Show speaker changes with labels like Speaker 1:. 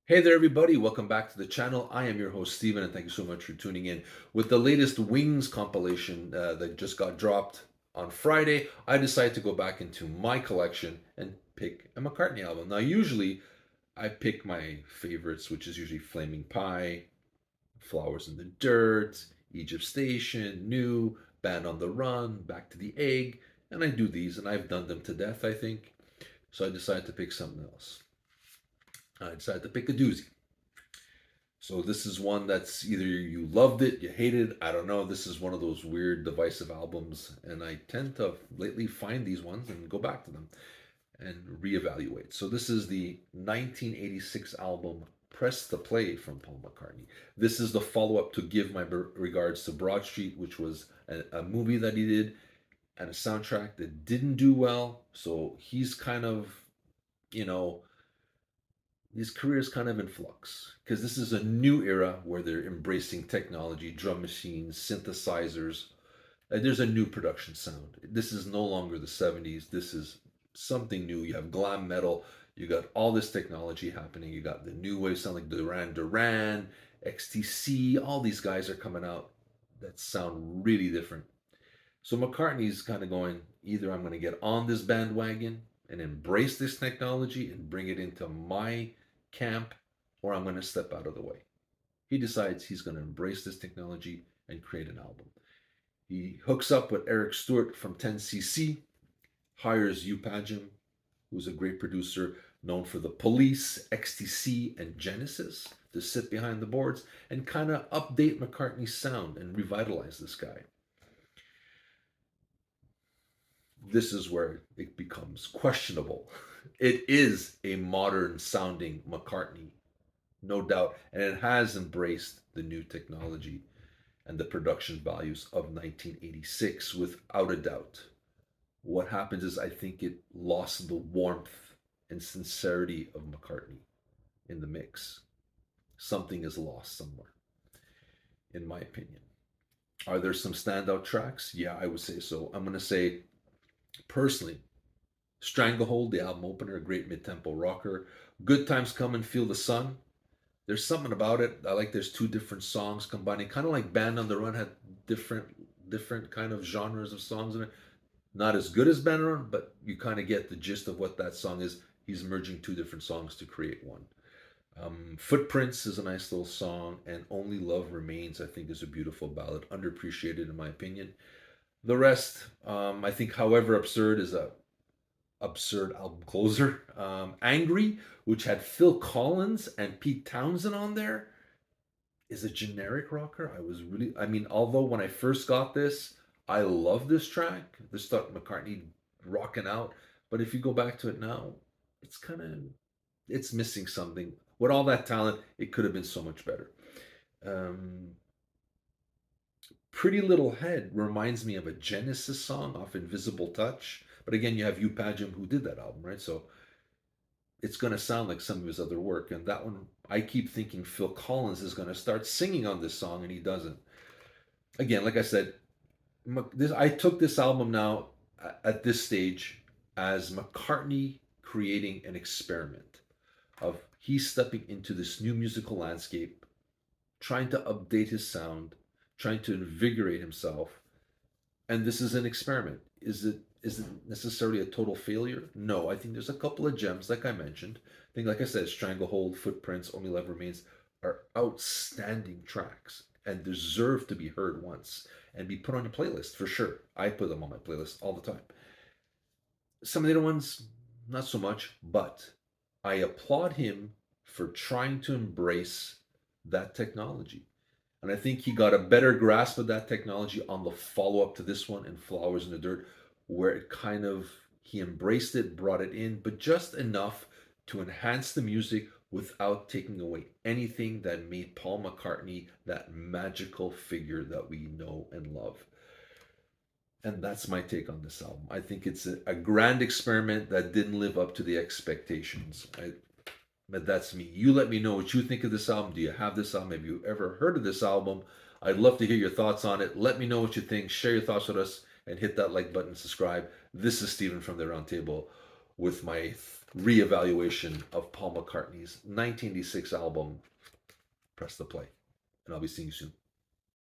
Speaker 1: Hey there, everybody. Welcome back to the channel. I am your host, Steven, and thank you so much for tuning in. With the latest Wings compilation that just got dropped on Friday, I decided to go back into my collection and pick a McCartney album. Now, usually I pick my favorites, which is usually Flaming Pie, Flowers in the Dirt, Egypt Station, New, Band on the Run, Back to the Egg, and I do these, and I've done them to death, I think. So I decided to pick something else. I decided to pick a doozy. So this is one that's either you loved it, you hated it, I don't know. This is one of those weird divisive albums, and I tend to lately find these ones and go back to them and reevaluate. So this is the 1986 album Press the Play from Paul McCartney. This is the follow-up to Give My Regards to Broad Street, which was a movie that he did and a soundtrack that didn't do well. So he's kind of, you know, his career is kind of in flux because this is a new era where they're embracing technology, drum machines, synthesizers. There's a new production sound. This is no longer the 70s. This is something new. You have glam metal. You got all this technology happening. You got the new wave sound like Duran Duran, XTC. All these guys are coming out that sound really different. So McCartney's kind of going, either I'm going to get on this bandwagon and embrace this technology and bring it into my camp, or I'm going to step out of the way. He decides he's going to embrace this technology and create an album. He hooks up with Eric Stewart from 10cc, hires Hugh Padgham, who's a great producer known for The Police, XTC, and Genesis, to sit behind the boards and kind of update McCartney's sound and revitalize this guy. This is where it becomes questionable. It is a modern sounding McCartney, no doubt, and it has embraced the new technology and the production values of 1986 without a doubt. What happens is I think it lost the warmth and sincerity of McCartney in the mix. Something is lost somewhere, in my opinion. Are there some standout tracks? Yeah, I would say so. I'm going to say, personally, Stranglehold, the album opener, a great mid-tempo rocker. Good Times Come and Feel the Sun. There's something about it. I like there's two different songs combining, kind of like Band on the Run had different kind of genres of songs in it. Not as good as Band on the Run, but you kind of get the gist of what that song is. He's merging two different songs to create one. Footprints is a nice little song, and Only Love Remains, I think, is a beautiful ballad, underappreciated in my opinion. The rest, I think, however absurd, is a absurd album closer. Angry, which had Phil Collins and Pete Townsend on there, is a generic rocker. I mean, although when I first got this, I love this track. This stuff McCartney rocking out. But if you go back to it now, it's kind of, it's missing something. With all that talent, it could have been so much better. Um, Pretty Little Head reminds me of a Genesis song off Invisible Touch. But again, you have Hugh Padgham who did that album, right? So it's going to sound like some of his other work. And that one, I keep thinking Phil Collins is going to start singing on this song, and he doesn't. Again, like I said, I took this album now at this stage as McCartney creating an experiment of he's stepping into this new musical landscape, trying to update his sound, trying to invigorate himself. And this is an experiment. Is it necessarily a total failure? No, I think there's a couple of gems, like I mentioned. I think, like I said, Stranglehold, Footprints, Only Love Remains are outstanding tracks and deserve to be heard once and be put on a playlist for sure. I put them on my playlist all the time. Some of the other ones, not so much, but I applaud him for trying to embrace that technology. And I think he got a better grasp of that technology on the follow up to this one in Flowers in the Dirt, where it kind of, he embraced it, brought it in, but just enough to enhance the music without taking away anything that made Paul McCartney that magical figure that we know and love. And that's my take on this album. I think it's a grand experiment that didn't live up to the expectations. But that's me. You let me know what you think of this album. Do you have this album? Have you ever heard of this album? I'd love to hear your thoughts on it. Let me know what you think. Share your thoughts with us and hit that like button, subscribe. This is Steven from the Roundtable with my reevaluation of Paul McCartney's 1986 album, Press the Play. And I'll be seeing you soon.